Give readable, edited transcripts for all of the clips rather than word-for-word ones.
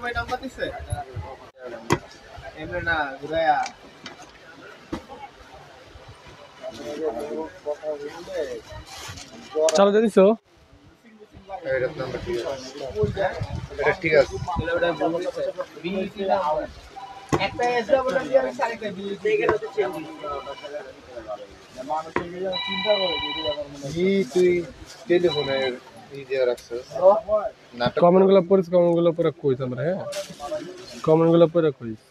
ভাই নাম্বার দিছে এমনে না ঘুরায়া চালু দিয়ে দিছো এটা নাম্বার ঠিক আছে এটা ঠিক আছে ওটা বলছে বিইটি না একটা এসে বলে দিয়ে আমি আরেকটা বিইটি এখানে তো চেঞ্জ মানুষের চিন্তা করে ই তুই টেলিফোনের দিয়ে রাখছিস নাটক কমেন্টগুলো পড়িস কমেন্টগুলো পড়ে কইছ আমরা হ্যাঁ কমেন্টগুলো পড়ে কইস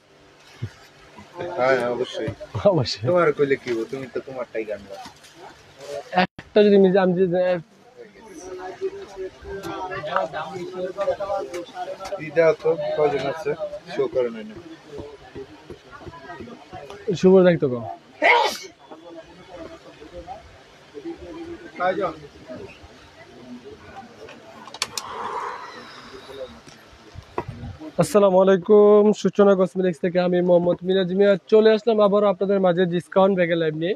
হ্যাঁ অবশ্যই অবশ্যই তোমার কইলে কি হবে তুমি তো তোমারটাই গানবা একটা যদি আমি যে দিদা তো কজন আছে শো করে না শুভ দেখতো কো কয়জন আসসালামু আলাইকুম সূচনা কসমেটিক্স থেকে আমি মোহাম্মদ মিরাজ মিয়া চলে আসলাম আবার আপনাদের মাঝে ডিসকাউন্ট ব্যাগের লাইভ নিয়ে।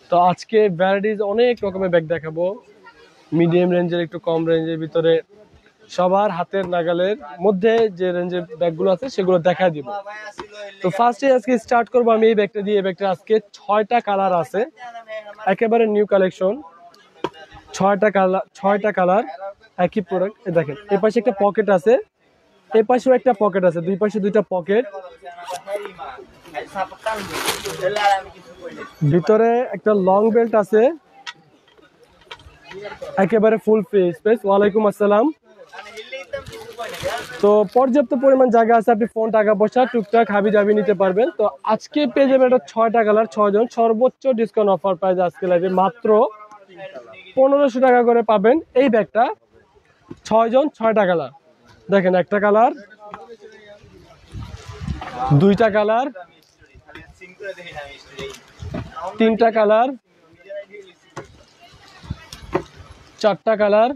তো আজকে ভ্যারাইটিস অনেক রকমের ব্যাগ দেখাবো, মিডিয়াম রেঞ্জের, একটু কম রেঞ্জের ভিতরে, সবার হাতের নাগালের মধ্যে যে রেঞ্জের ব্যাগগুলো আছে সেগুলো দেখা দিব। তো ফার্স্টে আজকে স্টার্ট করবো আমি এই ব্যাগটা দিয়ে। এই ব্যাগটা আজকে 6টা কালার আছে, একেবারে নিউ কালেকশন। 6টা কালার একই প্রোডাক্ট। দেখেন এই পাশে একটা পকেট আছে, এই পাশেও একটা পকেট আছে, দুই পাশে দুইটা পকেট, ভিতরে একটা লং বেল্ট আছে, একেবারে ফুল ফ্রি স্পেস। ওয়ালাইকুম আসসালাম। তো পর্যাপ্ত পরিমাণ জায়গা আছে, আপনি ফোন, টাকা পয়সা টুকটাক হাবি জাবি নিতে পারবেন। তো আজকে পেয়ে যাবেন এটা 6টা কালার, 6 জন, সর্বোচ্চ ডিসকাউন্ট অফার প্রাইস আজকে লাইভে মাত্র 1500 টাকা করে পাবেন এই ব্যাগটা। 6 জন 6টা কালার। দেখেন একটা কালার, দুইটা কালার, তিনটা কালার, চারটা কালার,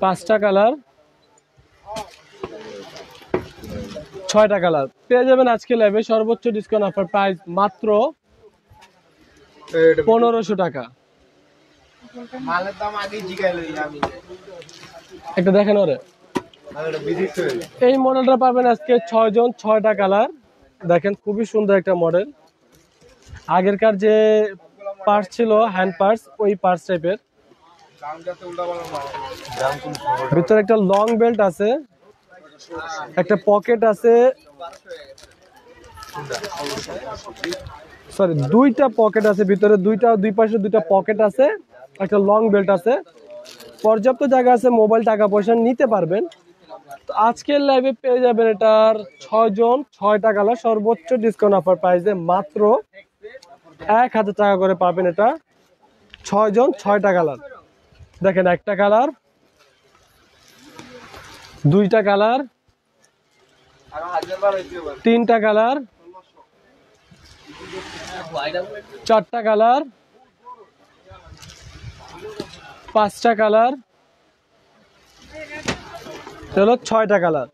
পাঁচটা কালার, 6টা কালার পেয়ে যাবেন আজকে লাইভে। সর্বোচ্চ ডিসকাউন্ট অফার প্রাইস মাত্র 1500 টাকা। মালের দাম আগে জিগাই লই আমি একটা দেখেন ওরে, এই মডেলটা পাবেন আজকে 6 জন 6টা কালার। দেখেন খুবই সুন্দর একটা মডেল, আগেরকার যে পার্স ছিল হ্যান্ড পার্স, ওই পার্স টাইপের। ভিতরে একটা লং বেল্ট আছে, একটা পকেট আছে, সরি দুইটা পকেট আছে ভিতরে, দুই পাশে দুইটা পকেট আছে, একটা লং বেল্ট আছে, পর্যাপ্ত জায়গা আছে, মোবাইল টাকা পয়সা নিতে পারবেন। তো আজকের লাইভে পেয়ে যাবেন এটার 6 জন 6টা কালার, সর্বোচ্চ ডিসকাউন্ট অফার প্রাইসে মাত্র 1000 টাকা করে পাবেন এটা। 6 জন 6টা কালার। দেখেন একটা কালার, দুইটা কালার, তিনটা কালার, চারটা কালার, পাঁচটা কালার, চলো 6টা কালার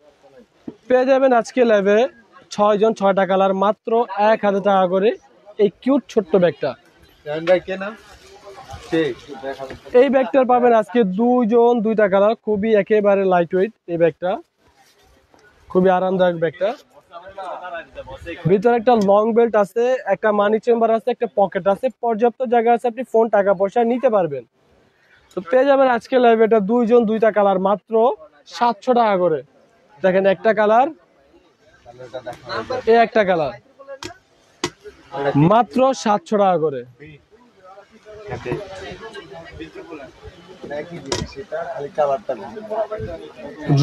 পেয়ে যাবেন আজকে লাইভে। 6 জন 6টা কালার, মাত্র 1000 টাকা করে এই কিউট ছোট্ট ব্যাগটা। এই ব্যাগটার পাবেন আজকে 2 জন 2টা কালার, খুবই একেবারে লাইট ওয়েট এই ব্যাগটা, খুবই আরামদায়ক ব্যাগটা। ভিতরে একটা লং বেল্ট আছে, একটা মানি চেম্বার আছে, একটা পকেট আছে, পর্যাপ্ত জায়গা আছে, আপনি ফোন, টাকা পয়সা নিতে পারবেন। তো পেয়ে যাবেন আজকে লাইভে এটা 2 জন 2টা কালার, মাত্র 700 টাকা করে। দেখেন একটা কালার, এই একটা কালার, মাত্র 700 টাকা করে।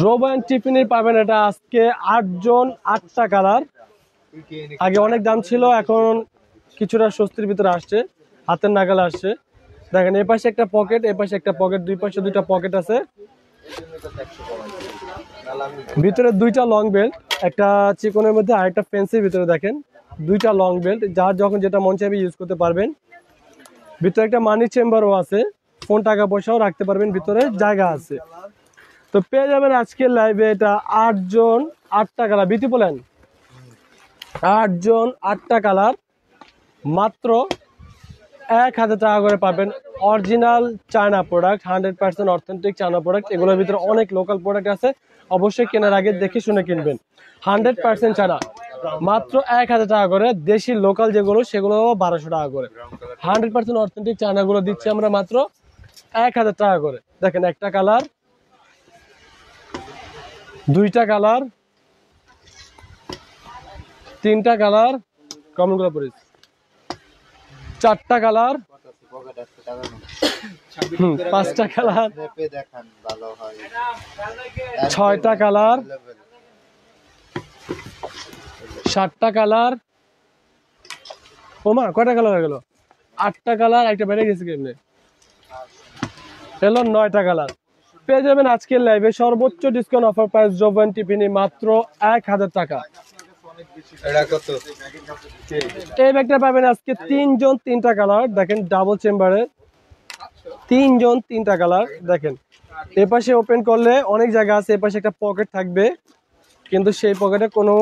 রোবান টিফিনের পাবেন এটা আজকে 8 জন 8টা কালার। আগে অনেক দাম ছিল, এখন কিছুটা স্বস্তির ভিতরে আসছে, হাতের নাগালে আসছে। দেখেন এই পাশে একটা পকেট, এই পাশে একটা পকেট, দুই পাশে দুইটা পকেট আছে, ভিতরে দুইটা লং বেল্ট, একটা চিকনের মধ্যে আর একটা ফেন্সির ভিতরে। দেখেন দুইটা লং বেল্ট, যার যখন যেটা মন চাইবে ইউজ করতে পারবেন। ভিতরে একটা মানি চেম্বারও আছে, ফোন, টাকা পয়সাও রাখতে পারবেন, ভিতরে জায়গা আছে। তো পেয়ে যাবেন আজকের লাইভে এটা 8 জন 8টা কালার। বিটি বলেন 8 জন 8টা কালার, মাত্র 1000 টাকা করে পাবেন original China product, 100% authentic China product. এগুলোর ভিতরে অনেক লোকাল প্রোডাক্ট আছে, অবশ্যই কেনার আগে দেখে শুনে কিনবেন। 100% চায়না, মাত্র 1000 টাকা করে। দেশি লোকাল যেগুলো সেগুলো 1200 টাকা করে। 100% অথেন্টিক চায়নাগুলো দিচ্ছি আমরা মাত্র 1000 টাকা করে। দেখেন একটা কালার, দুইটা কালার, তিনটা কালার, কমেন্টগুলো পড়ি, চারটা কালার, পাঁচটা কালার, ছয়টা কালার, সাতটা কালার, ওমা কয়টা কালার হয়ে গেল, আটটা কালার, একটা বেড়ে গেছে কেমনে, এলো 9টা কালার। পেয়ে যাবেন আজকের লাইভে সর্বোচ্চ discount offer price Jovan Tiffany মাত্র 1000 টাকা। এই ব্যাগটা পাবেন আজকে 3 জন 3টা কালার। দেখেন ডাবল চেম্বারে 3 জন 3টা কালার। দেখেন এপাশে ওপেন করলে অনেক জায়গা আছে, এপাশে একটা পকেট থাকবে, কিন্তু সেই পকেটে কোনো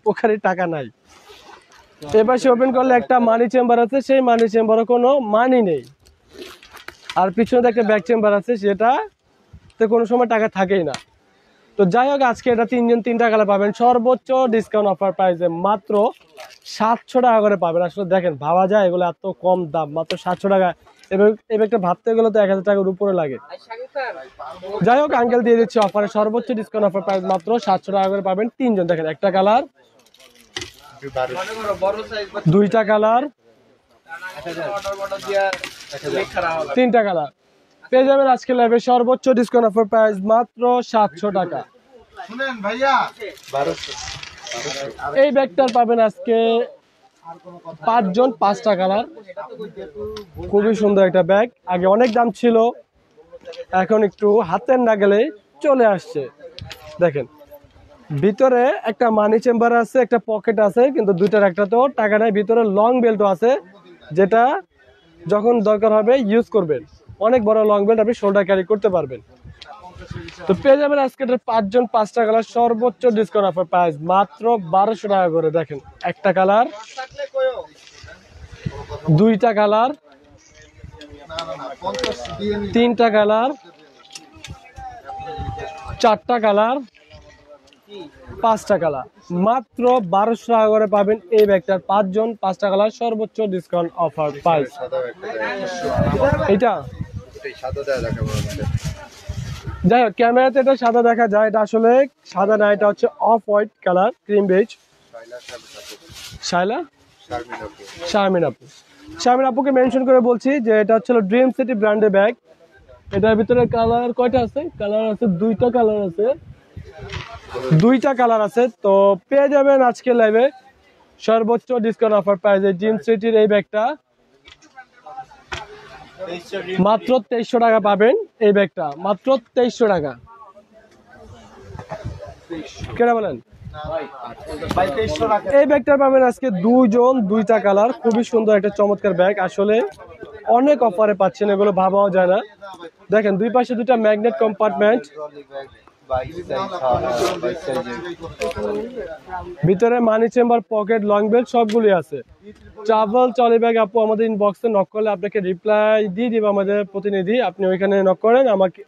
প্রকারের টাকা নাই। এপাশে ওপেন করলে একটা মানি চেম্বার আছে, সেই মানি চেম্বারে কোনো মানি নেই। আর পিছনে একটা ব্যাক চেম্বার আছে, সেটাতে কোনো সময় টাকা থাকেই না। তো যাই হোক, আজকে এটা 3 জন 3টা কালার পাবেন সর্বোচ্চ ডিসকাউন্ট অফার প্রাইসে মাত্র 700 টাকা করে পাবেন। আসলে দেখেন ভাবা যায় এগুলো এত কম দাম, মাত্র 700 টাকা। এবার একটা ভাবতে গেলে তো 1000 টাকার উপরে লাগে। যাই হোক, আঙ্কেল দিয়ে দিচ্ছে অফারে সর্বোচ্চ ডিসকাউন্ট অফার প্রাইস মাত্র 700 টাকা করে পাবেন 3 জন। দেখেন একটা কালার, দুইটা কালার, তিনটা কালার। পেয়ে যাবেন আজকে লাইভে সর্বোচ্চ ডিসকাউন্ট অফার প্রাইস মাত্র 700 টাকা। এই ব্যাগটার পাবেন আজকে 5 জন 5টা কালার। খুবই সুন্দর একটা ব্যাগ, আগে অনেক দাম ছিল, এখন একটু হাতের নাগালে চলে আসছে। দেখেন ভিতরে একটা মানি চেম্বার আছে, একটা পকেট আছে, কিন্তু দুইটার একটা তো টাকা নাই। ভিতরে লং বেল্টও আছে, যেটা যখন দরকার হবে ইউজ করবেন। অনেক বড় লং বেল্ট, আপনি শোল্ডার ক্যারি করতে পারবেন। তো পেয়ে যাবেন আজকে 5 জন 5টা কালার সর্বোচ্চ ডিসকাউন্ট অফার প্রাইস মাত্র 1200 টাকা করে। দেখেন একটা কালার, দুইটা কালার, তিনটা কালার, চারটা কালার, 5টা কালার। মাত্র 1200 টাকা করে পাবেন এই ব্যাগটার 5 জন 5টা কালার সর্বোচ্চ ডিসকাউন্ট অফার প্রাইস। এটা যাই হোক, ক্যামেরাতে এটা সাদা দেখা যায়, এটা আসলে সাদা না, এটা হচ্ছে off white colour, cream base. Sharmin আপু, শারমিন আপুকে মেনশন করে বলছি যে এটা হচ্ছে ড্রিম সিটি ব্র্যান্ডের ব্যাগ। এটার ভিতরে কালার কয়টা আছে? কালার আছে দুইটা কালার আছে, দুইটা কালার আছে। তো পেয়ে যাবেন আজকে লাইভে সর্বোচ্চ ডিসকাউন্ট অফার প্রাইসে ড্রিম সিটির এই ব্যাগটা মাত্র 2300 টাকা পাবেন। এই ব্যাগটা মাত্র 2300 টাকা। কেনা বলেন? এই ব্যাগটা পাবেন আজকে 2 জন 2টা কালার। খুবই সুন্দর একটা চমৎকার ব্যাগ, আসলে অনেক অফারে পাচ্ছেন, এগুলো ভাবাও যায় না। দেখেন দুই পাশে দুটা ম্যাগনেট কম্পার্টমেন্ট, ভিতরে মানি চেম্বার, পকেট, লং বেল্ট সবগুলি আছে। ট্রাভেল ট্রলি ব্যাগ আপু আমাদের ইনবক্সে নক করলে আপনাকে রিপ্লাই দিয়ে দিবে আমাদের প্রতিনিধি। আপনি ওইখানে নক করেন, আমাকে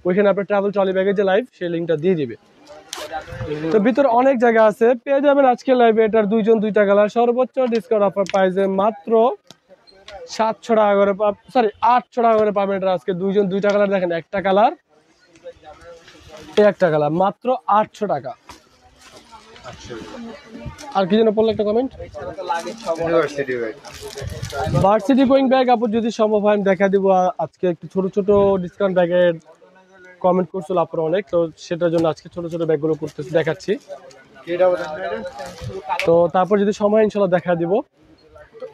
ওইখানে আপনার ট্রাভেল ট্রলি ব্যাগের যে লাইভ সেই লিঙ্কটা দিয়ে দিবে। তো ভিতরে অনেক জায়গা আছে, পেয়ে যাবেন আজকে লাইভে এটার 2 জন 2টা কালার সর্বোচ্চ ডিসকাউন্ট অফার প্রাইসে মাত্র 700 টাকা করে, সরি 800 টাকা করে পাবেন এটা আজকে 2 জন 2টা কালার। দেখেন একটা কালার, একটা কালার, মাত্র 800 টাকা। আর কি যেন পড়লো একটা কমেন্ট, ভার্সিটি গোয়িং ব্যাগ আপু যদি সম্ভব হয় আমি দেখা দিব। আজকে একটু ছোট ছোট ডিসকাউন্ট ব্যাগের কমেন্ট করছিল আপনারা অনেক, তো সেটার জন্য আজকে ছোট ছোট ব্যাগগুলো করতেছি, দেখাচ্ছি। তো তারপর যদি সময় ইনশাল্লাহ দেখা দিব।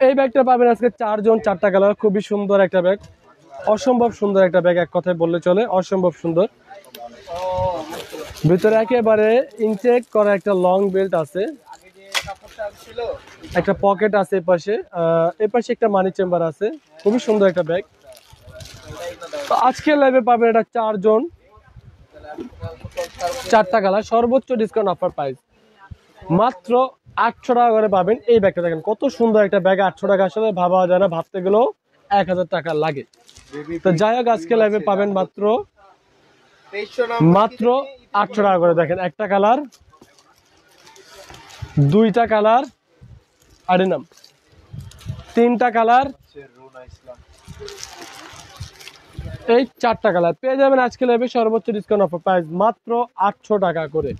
এই ব্যাগটা পাবেন আজকে 4 জন 4টা কালার। খুবই সুন্দর একটা ব্যাগ, অসম্ভব সুন্দর একটা ব্যাগ, এক কথায় বললে চলে, অসম্ভব সুন্দর। ভিতরে একেবারে ইনটেক করা একটা লং বেল্ট আছে, একটা পকেট আছে এপাশে একটা মানি চেম্বার আছে। খুবই সুন্দর একটা ব্যাগ। তো আজকের লাইভে পাবেন এটা 4 জন 4টা কালার সর্বোচ্চ ডিসকাউন্ট অফার প্রাইস মাত্র 800 টাকা করে পাবেন এই ব্যাগটা। দেখেন কত সুন্দর একটা ব্যাগ, 800 টাকা আসলে ভাবা যায় না, ভাবতে গেলেও 1000 টাকা লাগে। তো যাই হোক আজকে লাইভে পাবেন মাত্র 800 টাকা করে। দেখেন একটা কালার, দুইটা কালার, আরিনাম, তিনটা কালার, এই চারটা কালার পেয়ে যাবেন আজকে লাইভে সর্বোচ্চ ডিসকাউন্ট অফার প্রাইস মাত্র 800 টাকা করে।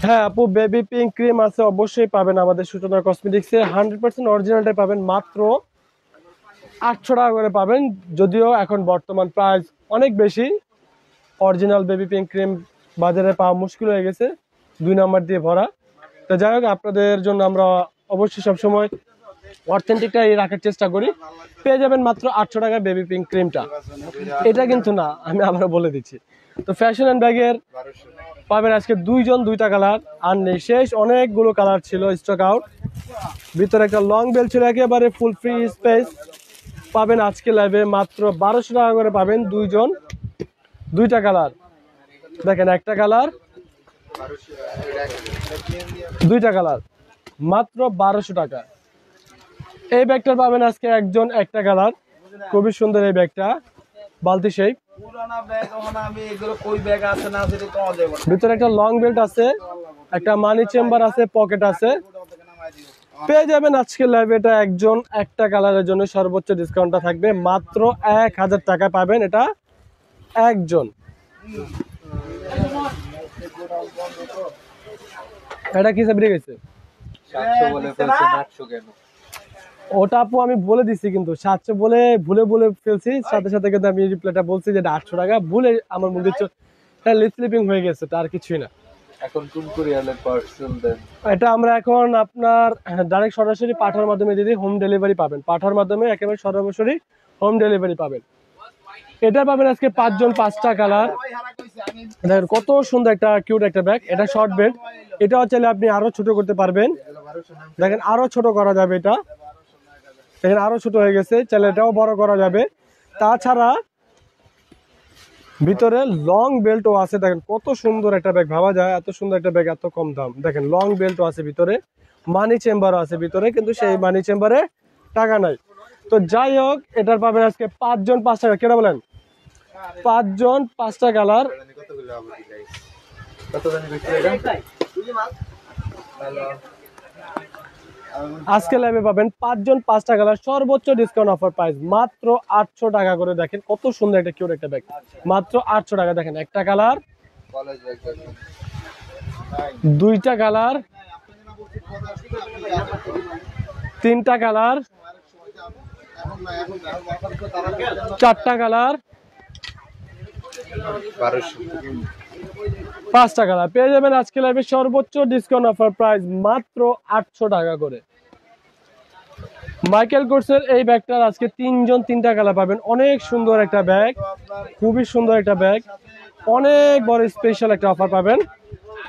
হ্যাঁ আপু, বেবি পিঙ্ক ক্রিম আছে, অবশ্যই পাবেন আমাদের সূচনা কসমেটিক্সে। 100% অরিজিনালটাই পাবেন, মাত্র 800 টাকা করে পাবেন। যদিও এখন বর্তমান প্রাইস অনেক বেশি, অরিজিনাল বেবি পিঙ্ক ক্রিম বাজারে পাওয়া মুশকিল হয়ে গেছে, 2 নাম্বার দিয়ে ভরা। তো যাই হোক আপনাদের জন্য আমরা অবশ্যই সবসময় অথেন্টিকটাই রাখার চেষ্টা করি। পেয়ে যাবেন মাত্র 800 টাকা বেবি পিঙ্ক ক্রিমটা। এটা কিন্তু না, আমি আবারও বলে দিচ্ছি। তো ফ্যাশন অ্যান্ড ব্যাগের পাবেন আজকে 2 জন 2টা কালার, আর নেই শেষ, অনেকগুলো কালার ছিল স্টক আউট। ভিতরে একটা লং বেল ছিল, একেবারে ফুল ফ্রি স্পেস পাবেন আজকে লাইভে মাত্র 1200 টাকা করে পাবেন 2 জন 2টা কালার। দেখেন একটা কালার, 2টা কালার, মাত্র 1200 টাকা। এই ব্যাগটা পাবেন আজকে একজন একটা কালার, খুবই সুন্দর এই ব্যাগটা, বালতি শেপ। ভিতরে একটা লং বেল্ট আছে, একটা মানি চেম্বার আছে, পকেট আছে। পেয়ে যাবেন আজকে লাইভে এটা একজন একটা কালারের জন্য সর্বোচ্চ ডিসকাউন্টটা থাকবে মাত্র 1000 টাকা পাবেন এটা একজন। এটা কি সাবরি গেছে? 700 বলে ফেলছেন, 800 কেন? ওটা আপু আমি বলে দিচ্ছি, কিন্তু 700 বলে ভুলে ফেলছি, সাথে সাথে কিন্তু আমি রিপ্লাইটা বলছি যে 800 টাকা, ভুলে আমার মধ্যে লিপ স্লিপিং হয়ে গেছে, তার কিছুই না। এখন কোন কুরিয়ারে পার্সেল দেন? এটা আমরা এখন আপনার ডাইরেক্ট সরাসরি পাঠার মাধ্যমে দিদি হোম ডেলিভারি পাবেন, পাঠার মাধ্যমে একেবারে সরাসরি হোম ডেলিভারি পাবেন। এটা পাবেন আজকে 5 জন 5টা কালার। দেখেন কত সুন্দর একটা কিউট একটা ব্যাগ, এটা শর্ট বেল্ট, এটাও চাইলে আপনি আরো ছোট করতে পারবেন। দেখেন আরো ছোট করা যাবে, এটা দেখেন আরো ছোট হয়ে গেছে, চাইলে এটাও বড় করা যাবে। তাছাড়া ভিতরে লং বেল্টও আছে, দেখেন কত সুন্দর একটা ব্যাগ, ভাবা যায় এত সুন্দর একটা ব্যাগ এত কম দাম। দেখেন লং বেল্টও আছে ভিতরে, মানি চেম্বারও আছে ভিতরে, কিন্তু সেই মানি চেম্বারে টাকা নাই। তো যাই হোক এটার পাবেন আজকে 5 জন 5টা কালার। কেনা বলেন 5 জন 5টা কালার। আজকে লাইভে পাবেন 5 জন 5টা কালার, সর্বোচ্চ ডিসকাউন্ট অফার প্রাইস মাত্র 800 টাকা করে। দেখেন কত সুন্দর একটা কিউট একটা ব্যাগ, মাত্র 800 টাকা। দেখেন একটা কালার, 2টা কালার, 3টা কালার, 4টা কালার, 5টা কালার পেয়ে যাবেন আজকে লাইভে সর্বোচ্চ ডিসকাউন্ট অফার প্রাইস মাত্র 800 টাকা করে। মাইকেল কোর্সের এই ব্যাগটার আজকে 3 জন 3টা কালার পাবেন। অনেক সুন্দর একটা ব্যাগ, খুবই সুন্দর একটা ব্যাগ, অনেক বড় স্পেশাল একটা অফার পাবেন।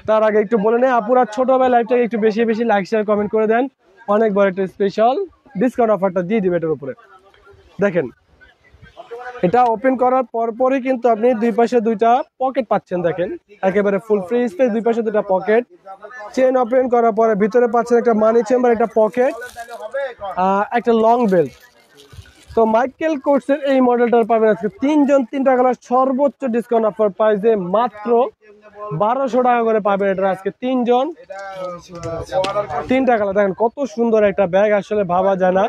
তার আগে একটু বলে নেই আপুরা, ছোট ভাই লাইভটাকে একটু বেশি বেশি লাইক শেয়ার কমেন্ট করে দেন, অনেক বড় একটা স্পেশাল ডিসকাউন্ট অফারটা দিয়ে দিবে এটার উপরে। দেখেন এটা ওপেন করার পরপরই কিন্তু আপনি 2 পাশে 2টা পকেট পাচ্ছেন। দেখেন একেবারে ফুল ফ্রি স্পেস, 2 পাশে 2টা পকেট। চেন ওপেন করার পরে ভিতরে পাচ্ছেন একটা মানি চেম্বার, একটা পকেট, একটা লং বেল্ট। তো মাইকেল কোর্সের এই মডেলটার পাবেন আজকে 3 জন 3টা কালার, সর্বোচ্চ ডিসকাউন্ট অফার প্রাইসে মাত্র 1200 টাকা করে পাবেন এটা আজকে 3 জন 3টা কালার। দেখেন কত সুন্দর একটা ব্যাগ, আসলে ভাবা যায় না,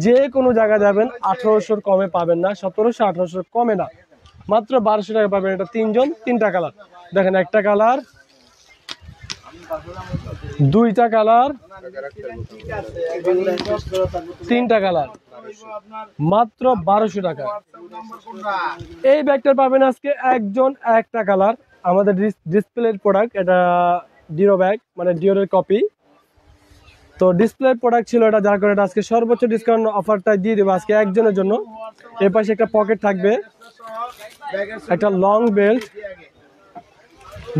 যে কোনো জায়গায় যাবেন 1800 কমে পাবেন না, 1700 1800 কমে না, মাত্র 1200 টাকা পাবেন এটা 3 জন 3টা কালার। দেখেন একটা কালার, 2টা কালার, 3টা কালার, মাত্র 1200 টাকা। এই ব্যাগটা পাবেন আজকে একজন একটা কালার, আমাদের ডিসপ্লের প্রোডাক্ট, এটা ডিরো ব্যাগ, মানে ডিওরের কপি। তো ডিসপ্লের প্রোডাক্ট ছিল এটা, যার কারণে আজকে সর্বোচ্চ ডিসকাউন্ট অফারটা দিয়ে দেবো আজকে একজনের জন্য। এর পাশে একটা পকেট থাকবে, একটা লং বেল্ট,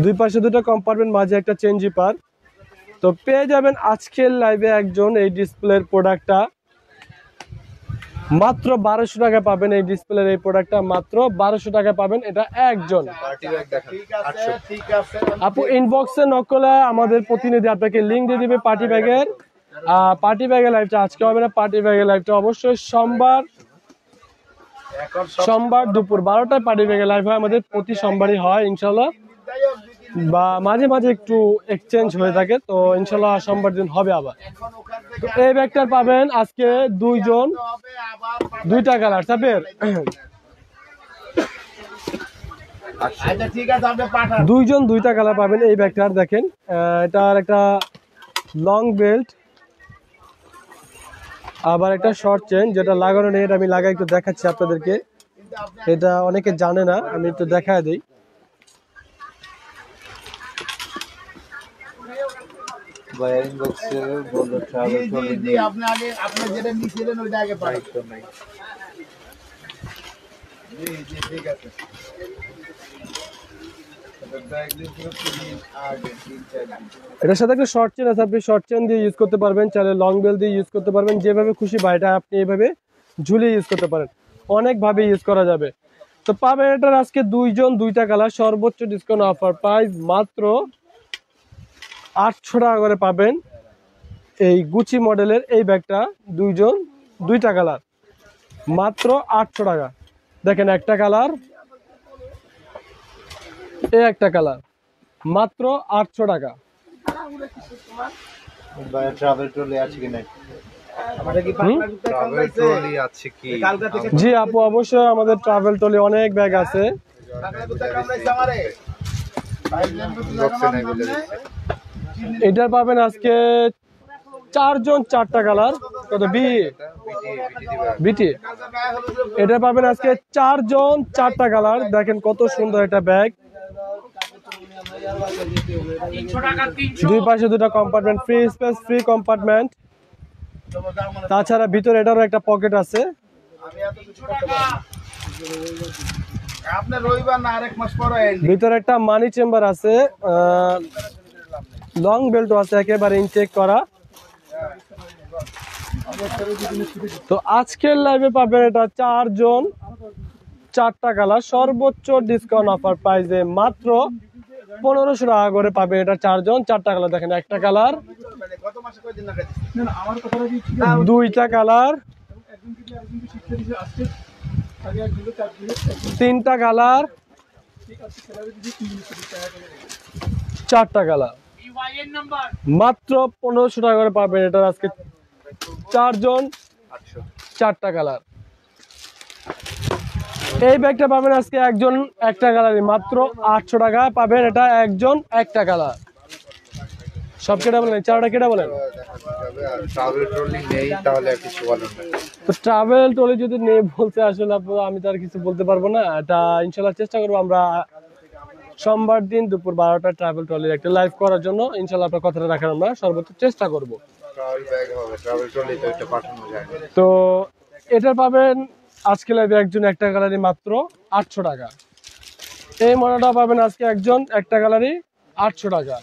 2 পাশে 2টা কম্পার্টমেন্ট, মাঝে একটা চেন জিপার। তো পেয়ে যাবেন আজকের লাইভে একজন এই ডিসপ্লের প্রোডাক্টটা মাত্র 1200 টাকা পাবেন। এই ডিসপ্লের এই প্রোডাক্টটা মাত্র 1200 টাকা পাবেন এটা একজন। আপু ইনবক্সে নক করলে আমাদের প্রতিনিধি আপনাকে লিংক দিয়ে দিবে পার্টি ব্যাগের। পার্টি ব্যাগের লাইভটা আজকে হবে না, পার্টি ব্যাগের লাইভটা অবশ্যই সোমবার সোমবার দুপুর 12টায় পার্টি ব্যাগে লাইভ হয়, আমাদের প্রতি সোমবারই হয় ইনশাল্লাহ, বা মাঝে মাঝে একটু এক্সচেঞ্জ হয়ে থাকে, তো ইনশাল্লাহ সোমবার দিন হবে আবার। তো এই ব্যাগটা পাবেন আজকে দুইজন দুইটা কালার চাপের, আচ্ছা ঠিক আছে, আপনি পাঠান। দুইজন দুইটা কালার পাবেন এই ব্যাগটার। দেখেন এটার একটা লং বেল্ট, আবার একটা শর্ট চেন যেটা লাগানো নেই, এটা আমি লাগাই একটু দেখাচ্ছি আপনাদেরকে, এটা অনেকে জানে না, আমি একটু দেখায় দিই। আপনি আগে আপনি যেটা নিয়েছিলেন ওইটা আগে পাঠান। ঠিক আছে। এটার সাথে একটা শর্ট চেন আছে, আপনি শর্ট চেন দিয়ে ইউজ করতে পারবেন, চাইলে লং বেল দিয়ে ইউজ করতে পারবেন, যেভাবে খুশি বা এটা আপনি এইভাবে ঝুলিয়ে ইউজ করতে পারেন, অনেকভাবে ইউজ করা যাবে। তো পাবেন এটার আজকে দুইজন দুইটা কালার, সর্বোচ্চ ডিসকাউন্ট অফার প্রাইস মাত্র 800 টাকা করে পাবেন এই গুচি মডেলের এই ব্যাগটা, দুইজন দুইটা কালার মাত্র 800 টাকা। দেখেন একটা কালার, এই একটা কালার মাত্র 800 টাকা। ট্রাভেল ট্রলি আছে কি নাই? জি আপু, অবশ্যই আমাদের ট্রাভেল ট্রলি অনেক ব্যাগ আছে। এটা পাবেন আজকে 4 জন 4টা কালার, কত বিটি, এটা পাবেন আজকে 4 জন 4টা কালার। দেখেন কত সুন্দর একটা ব্যাগ, দুই পাশে দুটো compartment, free space, free compartment, তাছাড়া ভিতরে এটারও একটা পকেট আছে। ভিতরে একটা মানি চেম্বার আছে, লং বেল্টও আছে, একেবারে ইনটেক করা। তো আজকের লাইভে পাবেন এটা 4 জন 4টা কালার, সর্বোচ্চ ডিসকাউন্ট অফার প্রাইসে মাত্র 1500 টাকা করে পাবে এটা 4 জন 4টা কালার। দেখেন একটা কালার, দুইটা কালার, তিনটা কালার, 4টা কালার, মাত্র 1500 টাকা করে পাবেন এটা আজকে 4 জন 4টা কালার। এই ব্যাগটা পাবেন আজকে একজন একটা কালারই, মাত্র 800 টাকা পাবেন এটা একজন একটা কালার। সব কেটা বলেন, 4টা কেটা বলেন। তো ট্রাভেল ট্রলি যদি নেই বলতে, আসলে আমি তো আর কিছু বলতে পারবো না, এটা ইনশাল্লাহ চেষ্টা করবো আমরা সোমবার দিন দুপুর 12টা ট্রাভেল ট্রলির একটা লাইভ করার জন্য, ইনশাল্লাহ আপনার কথাটা রাখার আমরা সর্বোচ্চ চেষ্টা করব। তো এটা পাবেন আজকে লাইভে একজন একটা কালারই মাত্র 800 টাকা। এই মডেলটা পাবেন আজকে একজন একটা কালারই 800 টাকা।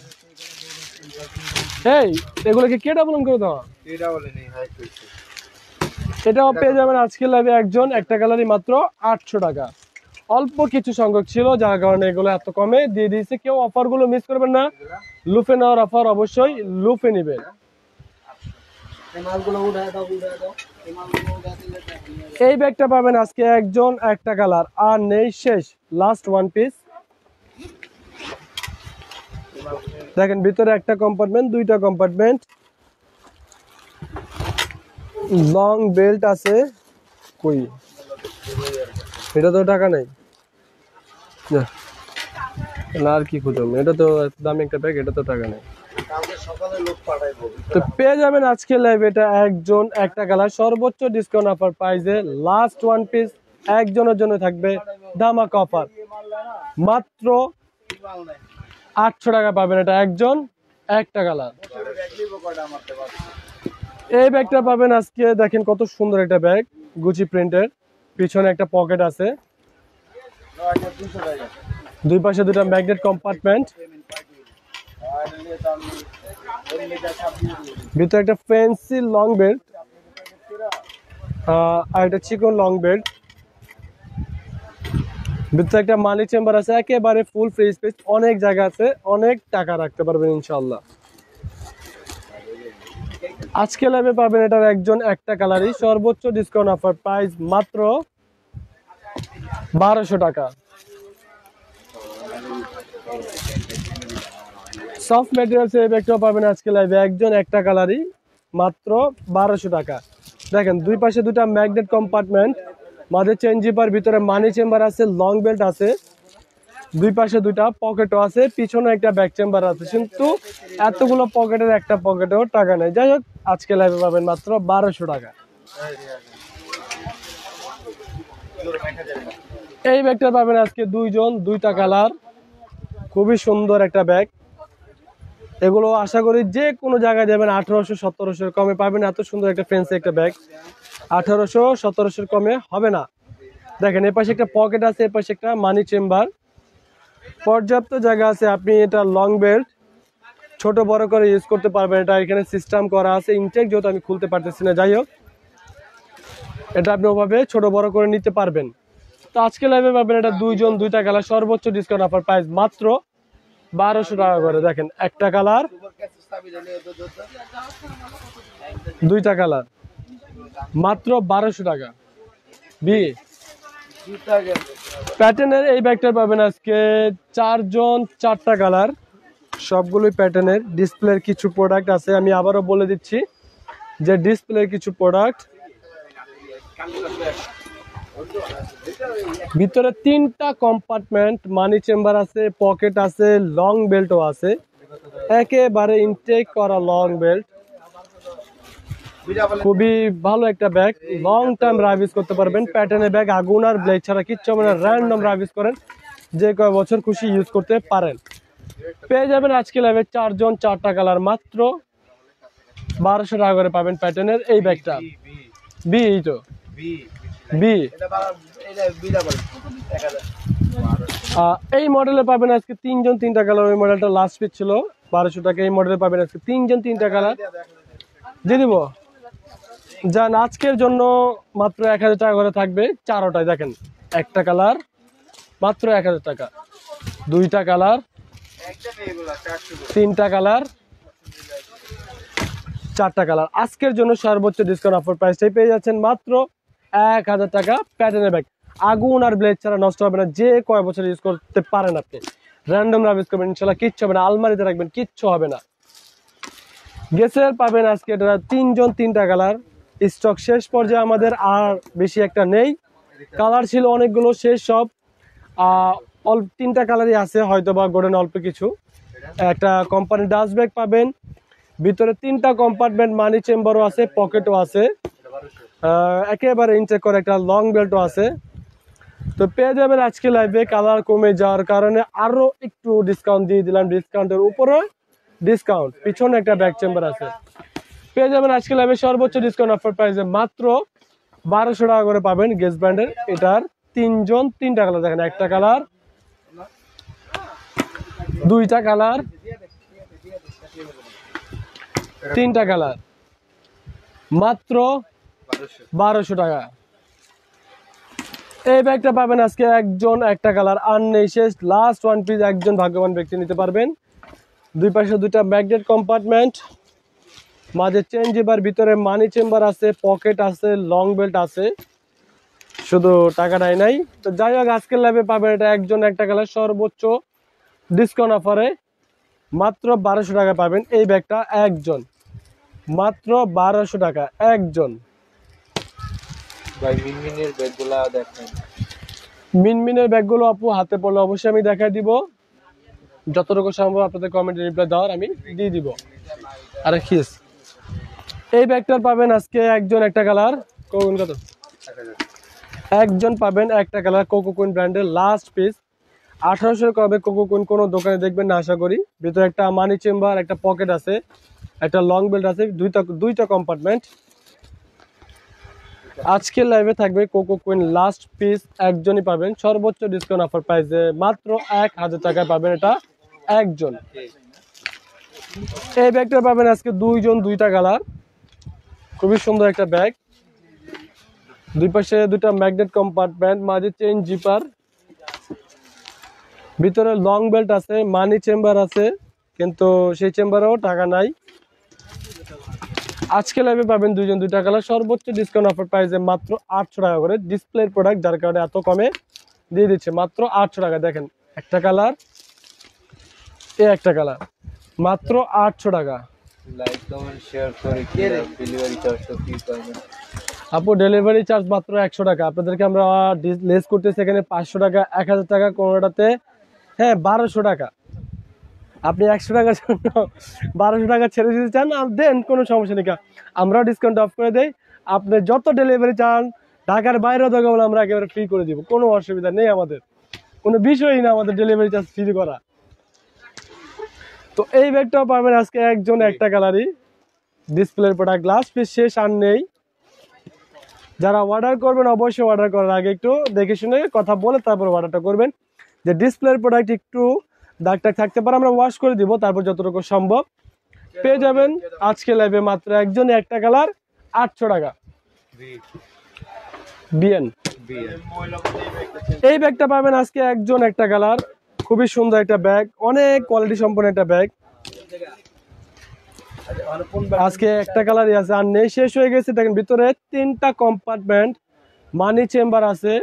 এই এগুলোকে কেটা বলুন করে দেওয়া, এটাও পেয়ে যাবেন আজকে লাইভে একজন একটা কালারই মাত্র 800 টাকা। অল্প কিছু সংখ্যক ছিল, যার কারণে এগুলো এত কমে দিয়ে দিয়েছে। কেউ অফার গুলো মিস করবেন না, লুফে নেওয়ার অফার অবশ্যই লুফে নেবেন। এই ব্যাগটা পাবেন আজকে একজন একটা কালার, আর নেই, শেষ, লাস্ট ওয়ান পিস। দেখেন ভিতরে একটা কম্পার্টমেন্ট, দুইটা কম্পার্টমেন্ট, লং বেল্ট আছে। কই এটা তো টাকা নাই না, আর কি খুঁজলাম, এটা তো দামি একটা ব্যাগ, এটা তো টাকা নেই। তো পেয়ে যাবেন আজকে লাইভ এটা একজন একটা কালার, সর্বোচ্চ ডিসকাউন্ট অফার প্রাইসে লাস্ট ওয়ান পিস একজনের জন্য থাকবে ধামাকা অফার, মাত্র 800 টাকা পাবেন এটা একজন একটা কালার। এই ব্যাগটা পাবেন আজকে, দেখেন কত সুন্দর একটা ব্যাগ, গুচি প্রিন্টের, পিছনে একটা পকেট আছে, দুই পাশে দুটো ম্যাগনেট কম্পার্টমেন্ট, ভিতরে একটা ফ্যান্সি লং বেল্ট আর একটা চিকন লং বেল্ট, ভিতরে একটা মানি চেম্বার আছে, একেবারে ফুল ফ্রি স্পেস, অনেক জায়গা আছে, অনেক টাকা রাখতে পারবেন ইনশাল্লাহ। আজকে লাইভে পাবেন এটার একজন একটা কালারই, সর্বোচ্চ ডিসকাউন্ট অফার প্রাইস মাত্র 1200 টাকা। সফট ম্যাটেরিয়ালস এই ব্যাগটাও পাবেন আজকে লাইভে, একজন একটা কালারই, মাত্র 1200 টাকা। দেখেন দুই পাশে দুটা ম্যাগনেট কম্পার্টমেন্ট, মাঝে চেন জিপার, ভিতরে মানি চেম্বার আছে, লং বেল্ট আছে, দুই পাশে দুটা পকেটও আছে, পিছনে একটা ব্যাক চেম্বার আছে, কিন্তু এতগুলো পকেটের একটা পকেটেও টাকা নেই। যাই হোক আজকে লাইভে পাবেন মাত্র 1200 টাকা। এই ব্যাগটা পাবেন আজকে দুইজন, দুইটা কালার, খুবই সুন্দর একটা ব্যাগ। এগুলো আশা করি যে কোনো জায়গায় যাবেন 1800-1700 কমে পাবেন। এত সুন্দর একটা ফ্যান্সি একটা ব্যাগ 1800-1700 কমে হবে না। দেখেন এর পাশে একটা পকেট আছে, এর পাশে একটা মানি চেম্বার, পর্যাপ্ত জায়গা আছে। আপনি এটা লং বেল্ট ছোট বড় করে ইউজ করতে পারবেন। এটা এখানে সিস্টেম করা আছে, ইনটেক যেহেতু আমি খুলতে পারতেছি না, যাই হোক এটা আপনি ওভাবে ছোট বড় করে নিতে পারবেন। তো আজকে লাইভে পাবেন এটা দুইজন, দুইটা কালার, সর্বোচ্চ ডিসকাউন্ট অফার প্রাইস মাত্র 1200 টাকা করে। দেখেন একটা কালার, দুইটা কালার, মাত্র 1200 টাকা। বি প্যাটার্নের এই ব্যাগটা পাবেন আজকে চারজন, চারটা কালার, সবগুলোই প্যাটার্নের। ডিসপ্লের কিছু প্রোডাক্ট আছে, আমি আবারও বলে দিচ্ছি যে ডিসপ্লের কিছু প্রোডাক্ট। ভিতরে তিনটা কম্পার্টমেন্ট, মানি চেম্বার আছে, পকেট আছে, লং বেল্টও আছে, একেবারে ইনটেক করা লং বেল্ট। খুবই ভালো একটা ব্যাগ, লং টাইম রাইভ ইউজ করতে পারবেন। প্যাটার্নের ব্যাগ, আগুন আর ব্লেড ছাড়া কিচ্ছু হবে না, র্যান্ডম রাইভ ইউজ করেন, যে কয় বছর খুশি ইউজ করতে পারেন। পেয়ে যাবেন আজকে লাইভে চারজন, চারটা কালার, মাত্র 1200 টাকা করে পাবেন প্যাটার্নের এই ব্যাগটা। বি তো বি এই মডেলে পাবেন আজকে তিনজন, তিনটা কালার। ওই মডেলটা লাস্ট পিস ছিল 1200 টাকা, এই মডেলে পাবেন আজকে তিনজন, তিনটা কালার দিয়ে দিব। যান আজকের জন্য মাত্র 1000 টাকা করে থাকবে চারোটায়। দেখেন একটা কালার মাত্র 1000 টাকা, দুইটা কালার, তিনটা কালার, চারটা কালার। আজকের জন্য সর্বোচ্চ ডিসকাউন্ট অফার প্রাইসটাই পেয়ে যাচ্ছেন মাত্র 1000 টাকা। প্যাটার্নের ব্যাগ, আগুন আর ব্লেড ছাড়া নষ্ট হবে না, যে কয় বছর ইউজ করতে পারেন আপনি। র্যান্ডম রাইভ ইউজ করবেন, ইনশাল্লাহ কিচ্ছু হবে না, আলমারিতে রাখবেন কিচ্ছু হবে না। গেসের পাবেন আজকে এটা তিনজন, তিনটা কালার। স্টক শেষ পর্যায়ে আমাদের, আর বেশি একটা নেই। কালার ছিল অনেকগুলো, শেষ সব। অল্প তিনটা কালারই আছে, হয়তো বা গোল্ডেন অল্প কিছু। একটা কোম্পানি ডাস্ট ব্যাগ পাবেন, ভিতরে তিনটা কম্পার্টমেন্ট, মানি চেম্বারও আছে, পকেটও আছে, একেবারে ইনটেক করে একটা লং বেল্টও আছে। তো পেয়ে যাবেন আজকে লাইভে। কালার কমে যাওয়ার কারণে আরো একটু ডিসকাউন্ট দিয়ে দিলাম, ডিসকাউন্টের উপরে ডিসকাউন্ট। পিছনে একটা ব্যাক চেম্বার আছে। পেয়ে যাবেন আজকে লাইভে সর্বোচ্চ ডিসকাউন্ট অফার প্রাইসে মাত্র 1200 টাকা করে পাবেন গেস ব্র্যান্ডের। এটার তিনজন, তিনটা কালার। দেখেন একটা কালার, দুইটা কালার, তিনটা কালার, মাত্র 1200 টাকা। এই ব্যাগটা পাবেন আজকে একজন, একটা কালার, আর নেই, শেষ, লাস্ট ওয়ান পিস। একজন ভাগ্যবান ব্যক্তি নিতে পারবেন। দুই পাশে দুটা ম্যাগনেট কম্পার্টমেন্ট, মাঝে চেন জিপার, ভিতরে মানি চেম্বার আছে, পকেট আছে, লং বেল্ট আছে, শুধু টাকাটাই নাই। তো যাই হোক আজকের লাইভে পাবেন এটা একজন, একটা কালার, সর্বোচ্চ ডিসকাউন্ট অফারে মাত্র 1200 টাকা পাবেন এই ব্যাগটা একজন, মাত্র 1200 টাকা একজন। ভাই মিনমিনের ব্যাগগুলা দেখেন, মিনমিনের ব্যাগগুলো আপু হাতে পড়লে অবশ্যই আমি দেখাই দিব, যতটুকু সম্ভব আপনাদের কমেন্টে রিপ্লাই দেওয়ার আমি দিয়ে দিব। আরে খিস এই ব্যাগটার পাবেন আজকে একজন, একটা কালার, কোন কত একজন পাবেন একটা কালার, কোকোকুইন ব্র্যান্ডের লাস্ট পিস। 1800 কবে কোকোকুইন কোনো দোকানে দেখবেন না আশা করি। ভিতরে একটা মানি চেম্বার, একটা পকেট আছে, একটা লং বেল্ট আছে, দুইটা কম্পার্টমেন্ট। আজকের লাইভে থাকবে কোকোকুইন লাস্ট পিস, একজনই পাবেন। সর্বোচ্চ ডিসকাউন্ট অফার প্রাইসে মাত্র 1000 টাকায় পাবেন এটা একজন। এই ব্যাগটা পাবেন আজকে দুইজন, দুইটা কালার, খুবই সুন্দর একটা ব্যাগ। দুই পাশে দুটা ম্যাগনেট কম্পার্টমেন্ট, মাঝে চেইন জিপার, ভিতরে লং বেল্ট আছে, মানি চেম্বার আছে, কিন্তু সেই চেম্বারেও টাকা নাই। আজকে লাইভে পাবেন দুইজন, দুইটা কালার, সর্বোচ্চ ডিসকাউন্ট অফার প্রাইসে মাত্র 800 টাকা করে। ডিসপ্লের প্রোডাক্ট, যার কারণে এত কমে দিয়ে দিচ্ছে মাত্র 800 টাকা। দেখেন একটা কালার, এ একটা কালার, মাত্র 800 টাকা। লাইক কমেন্ট শেয়ার করে ডেলিভারি চার্জটা ফ্রি পাবেন। আপু ডেলিভারি চার্জ মাত্র 100 টাকা। আপনাদেরকে আমরা লেস করতেছি এখানে 500 টাকা, 1000 টাকা, কোনোটাতে হ্যাঁ 1200 টাকা। আপনি 100 টাকার জন্য 1200 টাকা ছেড়ে দিতে চান আর দেন, কোনো সমস্যা নেই, আমরা ডিসকাউন্ট অফ করে দেই। আপনি যত ডেলিভারি চান, ঢাকার বাইরেও দেখা বলে আমরা একেবারে ফ্রি করে দিব, কোনো অসুবিধা নেই, আমাদের কোনো বিষয়ই না আমাদের ডেলিভারি চার্জ ফ্রি করা। তো এই ব্যাগটাও পাবেন আজকে একজন একটা কালারই, ডিসপ্লের প্রোডাক্ট, গ্লাস পিস শেষ আর নেই। যারা অর্ডার করবেন অবশ্যই অর্ডার করার আগে একটু দেখে শুনে কথা বলে তারপর অর্ডারটা করবেন, যে ডিসপ্লের প্রোডাক্ট একটু দাগ টাগ থাকতে পারে, আমরা ওয়াশ করে দিব তারপর যতটুকু সম্ভব। পেয়ে যাবেন আজকে লাইভে মাত্র একজন একটা কালার 800 টাকা। বিএন এই ব্যাগটা পাবেন আজকে একজন একটা কালার, খুবই সুন্দর একটা ব্যাগ, অনেক কোয়ালিটি সম্পন্ন একটা ব্যাগ। আজকে একটা কালারই আছে আর নেই, শেষ হয়ে গেছে। দেখেন ভিতরে 3টা কম্পার্টমেন্ট, মানি চেম্বার আছে,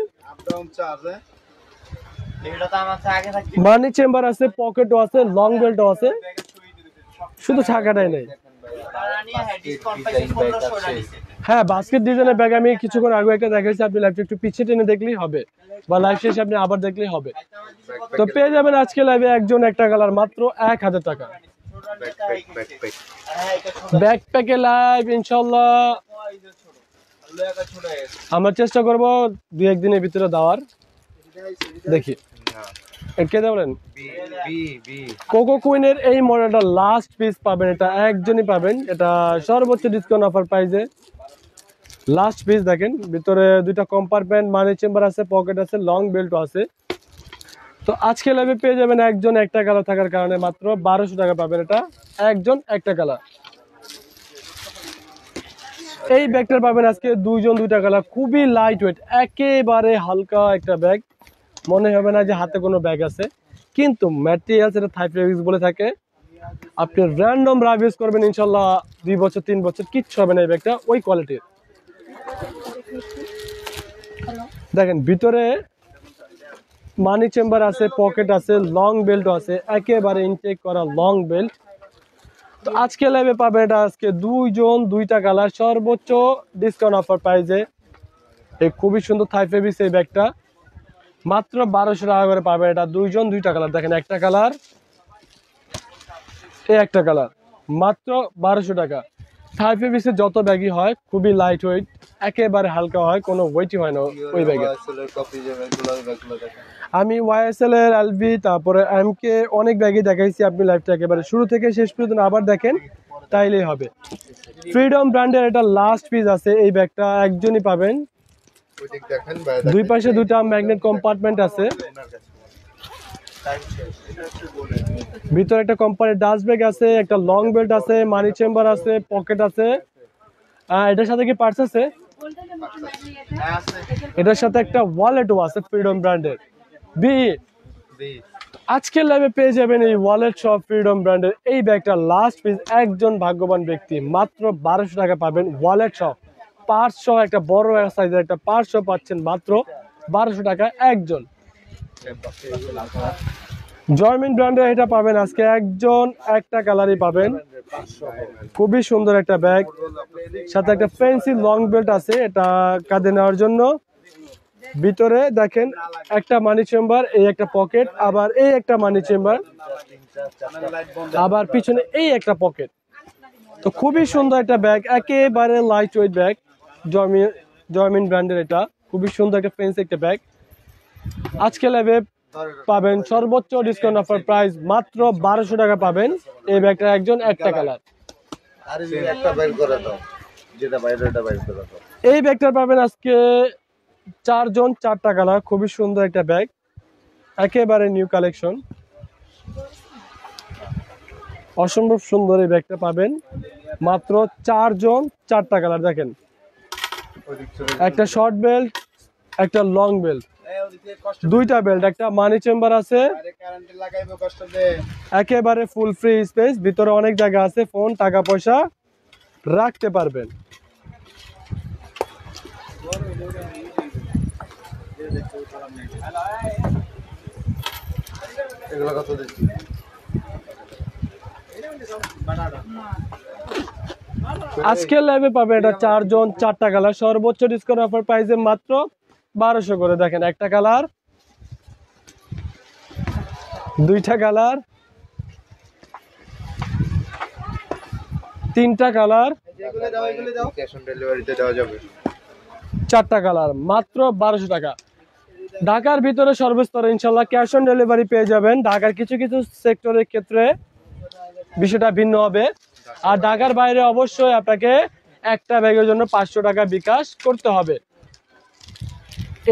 মানি চেম্বার আছে, পকেটও আছে, লং বেল্টও আছে, শুধু ছাকাটাই নেই। হ্যাঁ বাস্কেট ডিজাইনের ব্যাগ আমি কিছুক্ষণ আগে একটা দেখাচ্ছি, আপনি লাইভটা একটু পিছিয়ে টেনে দেখলেই হবে বা লাইভ শেষে আপনি আবার দেখলেই হবে। তো পেয়ে যাবেন আজকে লাইভে একজন একটা কালার মাত্র 1000 টাকা। ব্যাকপ্যাকে লাইভ ইনশাআল্লাহ আমরা চেষ্টা করব 2-1 দিনের ভিতরে দেওয়ার, দেখি কে দেবেন। কোকো কুইনের এই মডেলটা লাস্ট পিস পাবেন, এটা একজনই পাবেন, এটা সর্বোচ্চ ডিসকাউন্ট অফার প্রাইসে লাস্ট পিস। দেখেন ভিতরে 2টা কম্পার্টমেন্ট, মানি চেম্বার আছে, পকেট আছে, লং বেল্টও আছে। তো আজকে লাইভে পেয়ে যাবেন একজন একটা কালার থাকার কারণে মাত্র 1200 টাকা পাবেন, এটা একজন একটা কালার। এই ব্যাগটার পাবেন আজকে 2জন 2টা কালার, খুবই লাইট ওয়েট, একেবারে হালকা একটা ব্যাগ, মনে হবে না যে হাতে কোনো ব্যাগ আছে, কিন্তু ম্যাটেরিয়ালস এটা থাই ফেব্রিক্স বলে থাকে। আপনি র্যান্ডম রাফ ইউজ করবেন ইনশাল্লাহ 2 বছর 3 বছর কিচ্ছু হবে না এই ব্যাগটা, ওই কোয়ালিটির। দেখেন ভিতরে মানি চেম্বার আছে, পকেট আছে, লং বেল্টও আছে, একেবারে ইনটেক করা লং বেল্ট। তো আজকে লাইভে পাবে এটা আজকে 2জন 2টা কালার, সর্বোচ্চ ডিসকাউন্ট অফার প্রাইসে এই খুবই সুন্দর থাই ফেব্রিক্স এই ব্যাগটা মাত্র 1200 টাকা করে পাবে, এটা 2জন 2টা কালার। দেখেন একটা কালার, এই একটা কালার, মাত্র 1200 টাকা। থাই ফেব্রিক্সের যত ব্যাগই হয় খুবই লাইট ওয়েট, একেবারে হালকা হয়, কোনো ওয়েটই হয় না ওই ব্যাগে। আমি ওয়াইএসএল এর, এলভি, তারপরে এমকে অনেক ব্যাগই দেখাইছি, আপনি লাইভটা একেবারে শুরু থেকে শেষ পর্যন্ত আবার দেখেন তাইলেই হবে। ফ্রিডম ব্র্যান্ডের এটা লাস্ট পিস আছে, এই ব্যাগটা একজনই পাবেন। 2 পাশে 2টা ম্যাগনেট কম্পার্টমেন্ট আছে, ভিতরে একটা কোম্পানির ডাস্ট ব্যাগ আছে, একটা লং বেল্ট আছে, মানি চেম্বার আছে, পকেট আছে। এটার সাথে কি পার্টস আছে? এটার সাথে একটা ওয়ালেটও আছে ফ্রিডম ব্র্যান্ডের। আজকের লাইভে পেয়ে যাবেন এই ওয়ালেট সহ ফ্রিডম ব্র্যান্ডের এই ব্যাগটা লাস্ট পিস, একজন ভাগ্যবান ব্যক্তি মাত্র 1200 টাকা পাবেন ওয়ালেট সহ, পার্স সহ একটা বড় সাইজের একটা পার্স সহ পাচ্ছেন মাত্র 1200 টাকা একজন। জয়মিন ব্র্যান্ডের এটা পাবেন আজকে একজন একটা কালারই পাবেন, খুবই সুন্দর একটা ব্যাগ, সাথে একটা ফ্যান্সি লং বেল্ট আছে, এটা কাঁধে নেওয়ার জন্য। ভিতরে দেখেন একটা মানি চেম্বার, এই একটা পকেট, আবার এই একটা মানি চেম্বার, আবার পিছনে এই একটা পকেট। তো খুবই সুন্দর একটা ব্যাগ, একেবারে লাইট ওয়েট ব্যাগ, জয়মিন ব্র্যান্ডের এটা খুবই সুন্দর একটা ফ্যান্সি একটা ব্যাগ। আজকে লাইভে পাবেন সর্বোচ্চ ডিসকাউন্ট অফার প্রাইস মাত্র 1200 টাকা পাবেন এই ব্যাগটা একজন একটা কালার। এই ব্যাগটা পাবেন আজকে 4জন 4টা কালার, খুবই সুন্দর একটা ব্যাগ, একেবারে নিউ কালেকশন, অসম্ভব সুন্দর এই ব্যাগটা পাবেন মাত্র 4জন 4টা কালার। দেখেন একটা শর্ট বেল্ট, একটা লং বেল্ট, 2টা বেল্ট, একটা মানি চেম্বার আছে, একেবারে ফুল ফ্রি স্পেস, ভিতরে অনেক জায়গা আছে, ফোন টাকা পয়সা রাখতে পারবেন। এগুলো কত দিচ্ছি? আজকের লাইভে পাবে এটা 4 জন 4টা কালার, সর্বোচ্চ ডিসকাউন্ট অফার প্রাইসে মাত্র 1200 করে। দেখেন একটা কালার, দুইটা কালার, তিনটা কালার, ক্যাশ অন ডেলিভারিতে দেওয়া যাবে। 4টা কালার, মাত্র 1200 টাকা। ঢাকার ভিতরে সর্বস্তরে ইনশাল্লাহ ক্যাশ অন ডেলিভারি পেয়ে যাবেন। ঢাকার কিছু কিছু সেক্টরের ক্ষেত্রে বিষয়টা ভিন্ন হবে, আর ঢাকার বাইরে অবশ্যই আপনাকে একটা ব্যাগের জন্য 500 টাকা বিকাশ করতে হবে।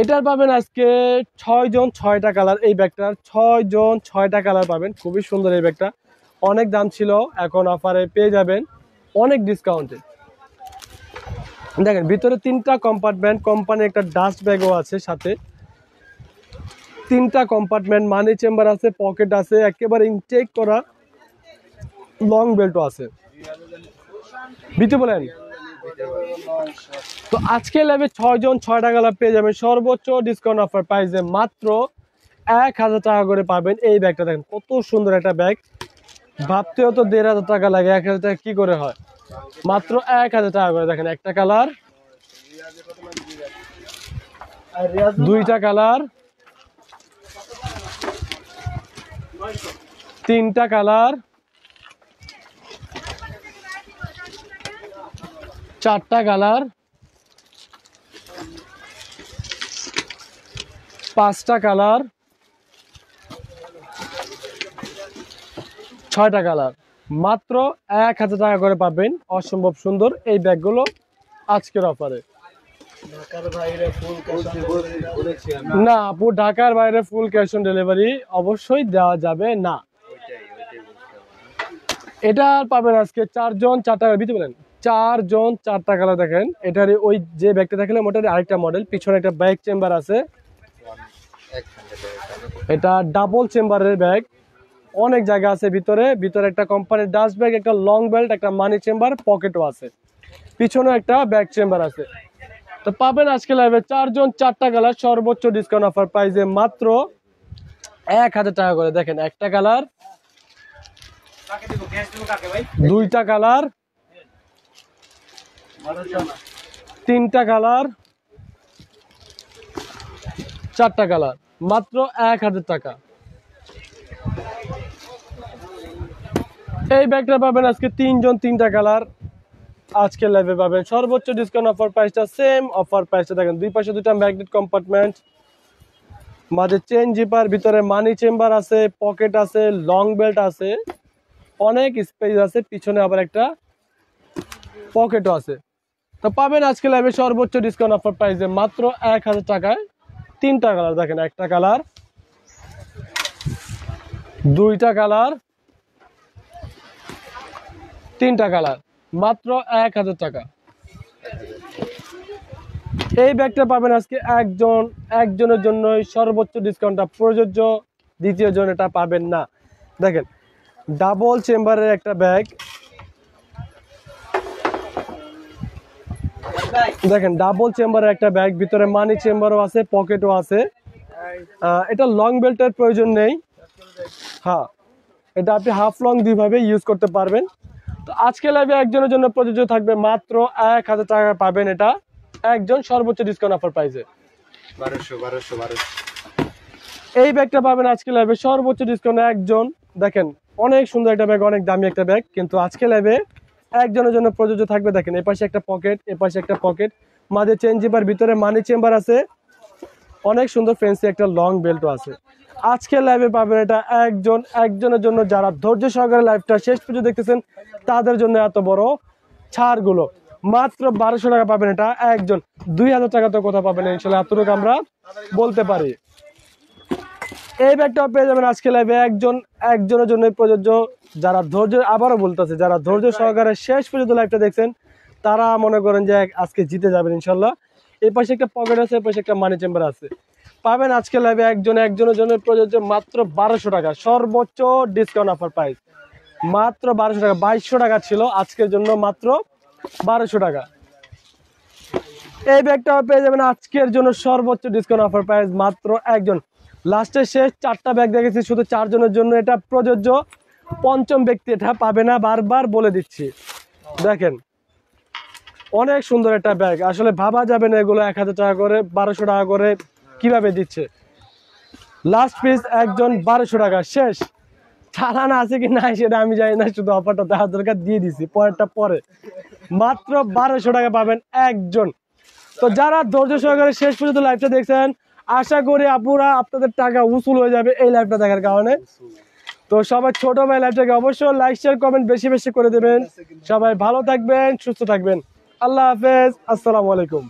এটার পাবেন আজকে 6 জন 6টা কালার। এই ব্যাগটার 6 জন 6টা কালার পাবেন। খুবই সুন্দর এই ব্যাগটা, অনেক দাম ছিল, এখন অফারে পেয়ে যাবেন অনেক ডিসকাউন্টে। দেখেন ভিতরে 3টা কম্পার্টমেন্ট, কোম্পানির একটা ডাস্ট ব্যাগও আছে সাথে। 3টা কম্পার্টমেন্ট, মানি চেম্বার আছে, পকেট আছে, একেবারে ইনটেক করা লং বেল্টও আছে। বিটু বলেন। তো আজকে ল্যাবে 6 জন 6টা কালার পেয়ে যাবেন সর্বোচ্চ ডিসকাউন্ট অফার প্রাইসে মাত্র 1000 টাকা করে পাবেন। এই ব্যাগটা দেখেন কত সুন্দর একটা ব্যাগ, ভাবতেও তো 1500 টাকা লাগে, 1000 টাকা কি করে হয়, মাত্র 1000 টাকা করে। দেখেন একটা কালার, দুইটা কালার, তিনটা কালার, 4টা কালার, 5টা কালার, 6টা কালার, মাত্র 1000 টাকা করে পাবেন। অসম্ভব সুন্দর এই ব্যাগগুলো আজকের অফারে। না আপু, ঢাকার বাইরে ফুল ক্যাশ অন ডেলিভারি অবশ্যই দেওয়া যাবে না। এটা পাবেন আজকে 4 জন 4টা কালার। দিতে বলেন 4 জন 4টা কালার। দেখেন এটার ওই যে ব্যাগটা দেখলেন ওটার আরেকটা মডেল, পিছনে একটা ব্যাগ চেম্বার আছে। এটা ডাবল চেম্বারের ব্যাগ, অনেক জায়গা আছে ভিতরে। ভিতরে একটা কোম্পানির ডাস্ট ব্যাগ, একটা লং বেল্ট, একটা মানি চেম্বার, পকেটও আছে, পিছনে একটা ব্যাগ চেম্বার আছে। তো পাবেন আজকে লাইভে 4 জন 4টা কালার সর্বোচ্চ ডিসকাউন্ট অফার প্রাইসে মাত্র 1000 টাকা করে। দেখেন একটা কালার, দুইটা কালার, তিনটা কালার, 4টা কালার, মাত্র 1000 টাকা। এই ব্যাগটা পাবেন আজকে 3 জন 3টা কালার আজকে লাইভে পাবেন সর্বোচ্চ ডিসকাউন্ট অফার প্রাইসটা সেম অফার প্রাইসটা। দেখেন দুই পাশে দুটা ম্যাগনেট কম্পার্টমেন্ট, মাঝে চেন জিপার, ভিতরে মানি চেম্বার আছে, পকেট আছে, লং বেল্ট আছে, অনেক স্পেস আছে, পিছনে আবার একটা পকেটও আছে। তো পাবেন আজকে লাইভে সর্বোচ্চ ডিসকাউন্ট অফার প্রাইসে মাত্র 1000 টাকায় 3টা কালার। দেখেন একটা কালার, দুইটা কালার, 3টা কালার, মাত্র 1000 টাকা। এই ব্যাগটা পাবেন আজকে একজনের জন্য সর্বোচ্চ ডিসকাউন্টটা প্রযোজ্য, দ্বিতীয় জন এটা পাবেন না। দেখেন ডাবল চেম্বারের একটা ব্যাগ, দেখেন ডাবল চেম্বারের একটা ব্যাগ, ভিতরে মানি চেম্বারও আছে, পকেটও আছে। এটা লং বেল্টের প্রয়োজন নেই, হ্যাঁ এটা আপনি হাফ লং দুইভাবে ইউজ করতে পারবেন। তো আজকে লাইভে একজনের জন্য প্রযোজ্য থাকবে মাত্র 1000 টাকা পাবেন এটা একজন সর্বোচ্চ ডিসকাউন্ট অফার প্রাইসে 1200। এই ব্যাগটা পাবেন আজকে লাইভে সর্বোচ্চ ডিসকাউন্ট একজন। দেখেন অনেক সুন্দর একটা ব্যাগ, অনেক দামি একটা ব্যাগ, কিন্তু আজকে লাইভে একজনের জন্য প্রযোজ্য থাকবে। দেখেন এই পাশে একটা পকেট, এ পাশে একটা পকেট, মাঝে চেন জিপার, ভিতরে মানি চেম্বার আছে, অনেক সুন্দর ফ্যান্সি একটা লং বেল্টও আছে। আজকে লাইভে পাবেন এটা একজনের জন্য। যারা ধৈর্য সহকারে লাইভটা শেষ পর্যন্ত দেখতেছেন তাদের জন্য এত বড় ছাড়গুলো, মাত্র 1200 টাকা পাবেন এটা একজন। 2000 টাকা তো কোথাও পাবেন ইনশাল্লাহ, এতটুকু আমরা বলতে পারি। এই ব্যাগটাও পেয়ে যাবেন আজকে লাইভে একজনের জন্য প্রযোজ্য। যারা ধৈর্য, আবারও বলতেছে, যারা ধৈর্য সহকারে শেষ পর্যন্ত লাইভটা দেখছেন তারা মনে করেন যে আজকে জিতে যাবেন ইনশাল্লাহ। এই পাশে একটা পকেট আছে, এই পাশে একটা মানি চেম্বার আছে। পাবেন আজকে লাইভে একজনের জন্য প্রযোজ্য মাত্র 1200 টাকা সর্বোচ্চ ডিসকাউন্ট অফার প্রাইস, মাত্র 1200 টাকা। 2200 টাকা ছিল, আজকের জন্য মাত্র 1200 টাকা। এই ব্যাগটাও পেয়ে যাবেন আজকের জন্য সর্বোচ্চ ডিসকাউন্ট অফার প্রাইস মাত্র একজন। লাস্টে শেষ 4টা ব্যাগ দেখেছি শুধু 4 জনের জন্য, এটা প্রযোজ্য। পঞ্চম ব্যক্তি এটা পাবে না, বারবার বলে দিচ্ছি। দেখেন অনেক সুন্দর একটা ব্যাগ, আসলে ভাবা যাবে না এগুলো 1000 টাকা করে 1200 টাকা করে কিভাবে দিচ্ছে। লাস্ট পিস একজন 1200 টাকা শেষ। চালান আছে কি নাই সেটা আমি জানি না, শুধু অফারটা 1000 টাকা দিয়ে দিছি, পরেরটা পরে। মাত্র 1200 টাকা পাবেন একজন। তো যারা ধৈর্য সহকারে শেষ পর্যন্ত লাইভটা দেখছেন, আশা করি আপুরা আপনাদের টাকা উসুল হয়ে যাবে এই লাইভটা দেখার কারণে। তো সবাই ছোট ভাই লাইভটাকে অবশ্যই লাইক শেয়ার কমেন্ট বেশি বেশি করে দেবেন। সবাই ভালো থাকবেন, সুস্থ থাকবেন। আল্লাহ হাফেজ, আসসালামু আলাইকুম।